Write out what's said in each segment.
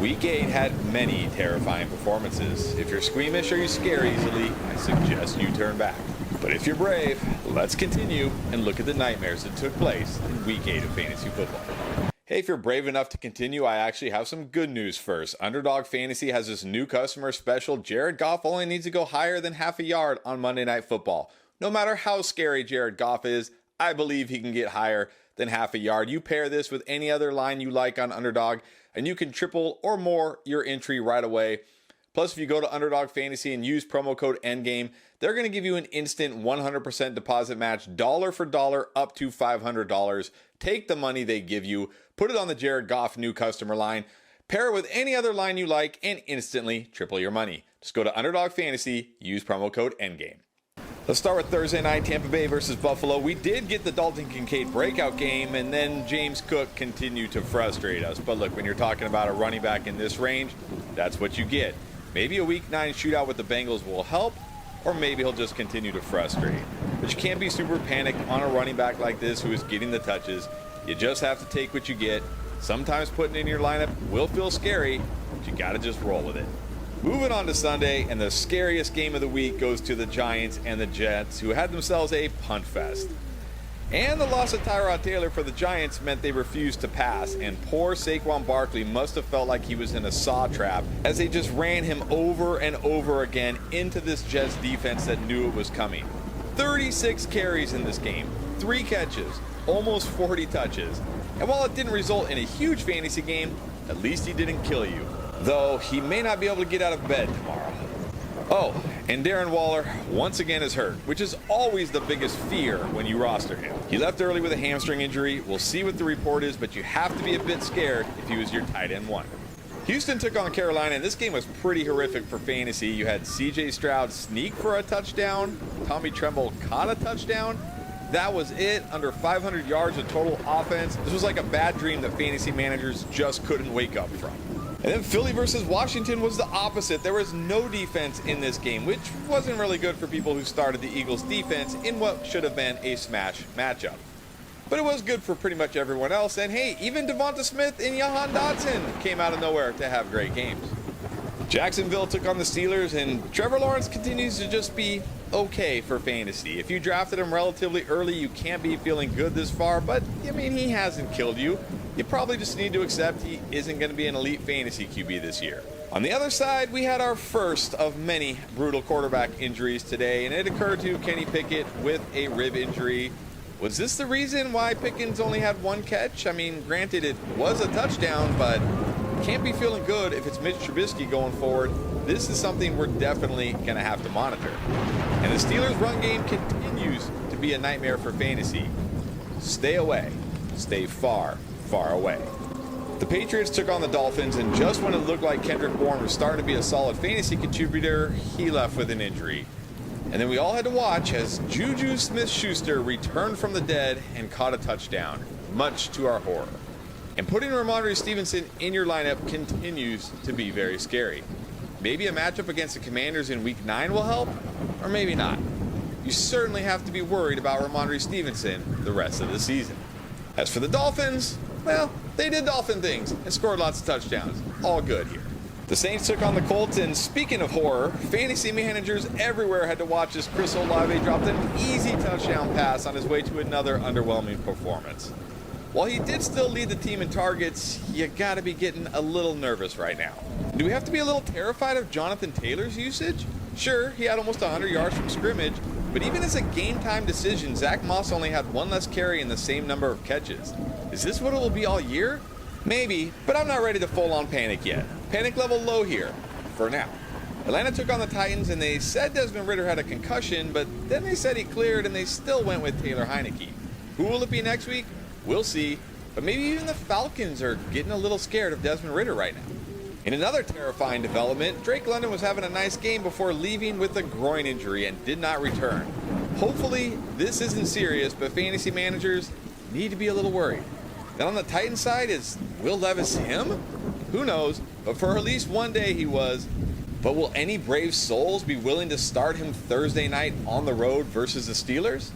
Week 8 had many terrifying performances. If you're squeamish or you scare easily, I suggest you turn back. But if you're brave, let's continue and look at the nightmares that took place in Week 8 of fantasy football. Hey, if you're brave enough to continue, I actually have some good news first. Underdog Fantasy has this new customer special. Jared Goff only needs to go higher than half a yard on Monday Night Football. No matter how scary Jared Goff is, I believe he can get higher than half a yard. You pair this with any other line you like on Underdog, and you can triple or more your entry right away. Plus, if you go to Underdog Fantasy and use promo code ENDGAME, they're going to give you an instant 100% deposit match, dollar for dollar, up to $500. Take the money they give you, put it on the Jared Goff new customer line, pair it with any other line you like, and instantly triple your money. Just go to Underdog Fantasy, use promo code ENDGAME. Let's start with Thursday night, Tampa Bay versus Buffalo. We did get the Dalton Kincaid breakout game, and then James Cook continued to frustrate us. But look, when you're talking about a running back in this range, that's what you get. Maybe a Week 9 shootout with the Bengals will help, or maybe he'll just continue to frustrate. But you can't be super panicked on a running back like this who is getting the touches. You just have to take what you get. Sometimes putting it in your lineup will feel scary, but you got to just roll with it. Moving on to Sunday, and the scariest game of the week goes to the Giants and the Jets, who had themselves a punt fest. And the loss of Tyrod Taylor for the Giants meant they refused to pass, and poor Saquon Barkley must have felt like he was in a saw trap as they just ran him over and over again into this Jets defense that knew it was coming. 36 carries in this game, 3 catches, almost 40 touches. And while it didn't result in a huge fantasy game, at least he didn't kill you. Though he may not be able to get out of bed tomorrow. Oh, and Darren Waller once again is hurt, which is always the biggest fear when you roster him. He left early with a hamstring injury. We'll see what the report is, but you have to be a bit scared if he was your tight end one. Houston took on Carolina, and this game was pretty horrific for fantasy. You had C.J. Stroud sneak for a touchdown. Tommy Tremble caught a touchdown. That was it. Under 500 yards of total offense. This was like a bad dream that fantasy managers just couldn't wake up from. And then Philly versus Washington was the opposite. There was no defense in this game, which wasn't really good for people who started the Eagles defense in what should have been a smash matchup. But it was good for pretty much everyone else. And hey, even Devonta Smith and Jahan Dotson came out of nowhere to have great games. Jacksonville took on the Steelers, and Trevor Lawrence continues to just be okay for fantasy. If you drafted him relatively early, you can't be feeling good this far, but I mean, he hasn't killed you. You probably just need to accept he isn't going to be an elite fantasy QB this year. On the other side, we had our first of many brutal quarterback injuries today, and it occurred to Kenny Pickett with a rib injury. Was this the reason why Pickens only had 1 catch? I mean, granted, it was a touchdown, but can't be feeling good if it's Mitch Trubisky going forward. This is something we're definitely going to have to monitor. And the Steelers' run game continues to be a nightmare for fantasy. Stay away. Stay far, far away. The Patriots took on the Dolphins, and just when it looked like Kendrick Bourne was starting to be a solid fantasy contributor, he left with an injury. And then we all had to watch as Juju Smith-Schuster returned from the dead and caught a touchdown, much to our horror. And putting Ramondre Stevenson in your lineup continues to be very scary. Maybe a matchup against the Commanders in Week 9 will help, or maybe not. You certainly have to be worried about Ramondre Stevenson the rest of the season. As for the Dolphins, well, they did Dolphin things and scored lots of touchdowns. All good here. The Saints took on the Colts, and speaking of horror, fantasy managers everywhere had to watch as Chris Olave dropped an easy touchdown pass on his way to another underwhelming performance. While he did still lead the team in targets, you gotta be getting a little nervous right now. Do we have to be a little terrified of Jonathan Taylor's usage? Sure, he had almost 100 yards from scrimmage, but even as a game-time decision, Zach Moss only had 1 less carry and the same number of catches. Is this what it will be all year? Maybe, but I'm not ready to full-on panic yet. Panic level low here, for now. Atlanta took on the Titans, and they said Desmond Ridder had a concussion, but then they said he cleared, and they still went with Taylor Heineke. Who will it be next week? We'll see, but maybe even the Falcons are getting a little scared of Desmond Ridder right now. In another terrifying development, Drake London was having a nice game before leaving with a groin injury and did not return. Hopefully, this isn't serious, but fantasy managers need to be a little worried. Then on the Titans side, is Will Levis him? Who knows, but for at least one day he was. But will any brave souls be willing to start him Thursday night on the road versus the Steelers?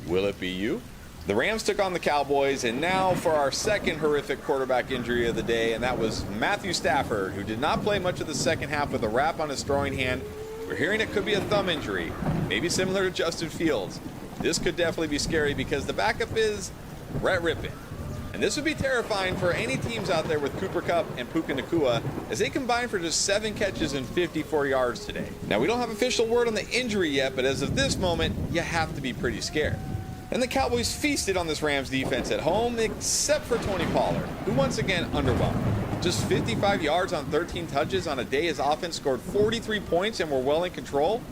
Will it be you? The Rams took on the Cowboys, and now for our second horrific quarterback injury of the day, and that was Matthew Stafford, who did not play much of the second half with a wrap on his throwing hand. We're hearing it could be a thumb injury, maybe similar to Justin Fields. This could definitely be scary because the backup is Brett Rippon. And this would be terrifying for any teams out there with Cooper Kupp and Puka Nacua, as they combined for just 7 catches and 54 yards today. Now, we don't have official word on the injury yet, but as of this moment, you have to be pretty scared. And the Cowboys feasted on this Rams defense at home, except for Tony Pollard, who once again underwhelmed. Just 55 yards on 13 touches on a day his offense scored 43 points and were well in control.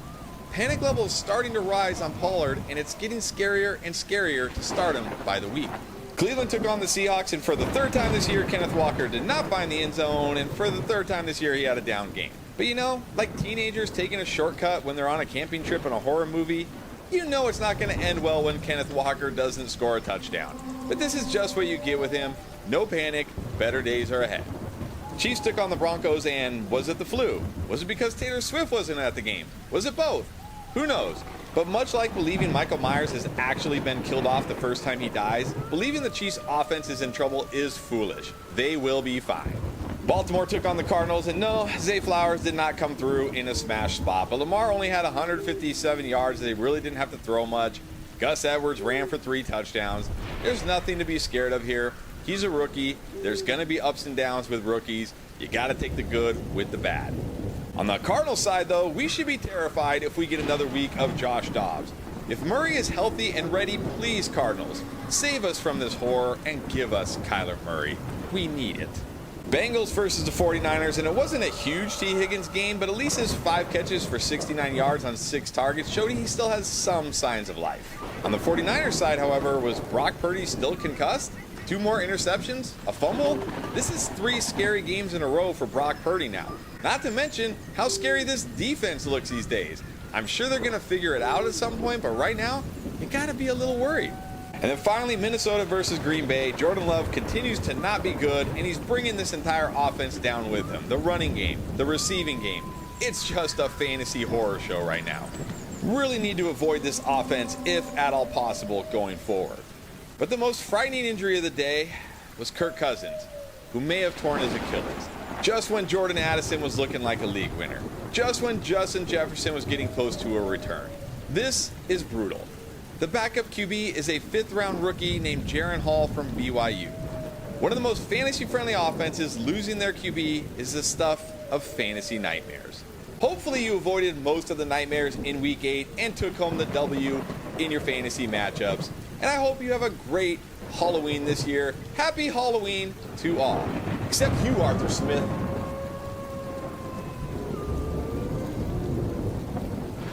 Panic level is starting to rise on Pollard, and it's getting scarier and scarier to start him by the week. Cleveland took on the Seahawks, and for the third time this year, Kenneth Walker did not find the end zone, and for the third time this year, he had a down game. But you know, like teenagers taking a shortcut when they're on a camping trip in a horror movie, you know it's not going to end well when Kenneth Walker doesn't score a touchdown. But this is just what you get with him. No panic, better days are ahead. Chiefs took on the Broncos, and was it the flu? Was it because Taylor Swift wasn't at the game? Was it both? Who knows? But much like believing Michael Myers has actually been killed off the first time he dies, believing the Chiefs' offense is in trouble is foolish. They will be fine. Baltimore took on the Cardinals, and no, Zay Flowers did not come through in a smash spot, but Lamar only had 157 yards. They really didn't have to throw much. Gus Edwards ran for 3 touchdowns. There's nothing to be scared of here. He's a rookie. There's going to be ups and downs with rookies. You got to take the good with the bad. On the Cardinals side, though, we should be terrified if we get another week of Josh Dobbs. If Murray is healthy and ready, please, Cardinals, save us from this horror and give us Kyler Murray. We need it. Bengals versus the 49ers, and it wasn't a huge T. Higgins game, but at least his 5 catches for 69 yards on 6 targets showed he still has some signs of life. On the 49ers side, however, was Brock Purdy still concussed? 2 more interceptions? A fumble? This is 3 scary games in a row for Brock Purdy now. Not to mention how scary this defense looks these days. I'm sure they're going to figure it out at some point, but right now, you got to be a little worried. And then finally, Minnesota versus Green Bay. Jordan Love continues to not be good, and he's bringing this entire offense down with him. The running game, the receiving game. It's just a fantasy horror show right now. Really need to avoid this offense if at all possible going forward. But the most frightening injury of the day was Kirk Cousins, who may have torn his Achilles. Just when Jordan Addison was looking like a league winner. Just when Justin Jefferson was getting close to a return. This is brutal. The backup QB is a 5th-round rookie named Jaren Hall from BYU. One of the most fantasy-friendly offenses losing their QB is the stuff of fantasy nightmares. Hopefully you avoided most of the nightmares in Week 8 and took home the W in your fantasy matchups. And I hope you have a great Halloween this year. Happy Halloween to all. Except you, Arthur Smith.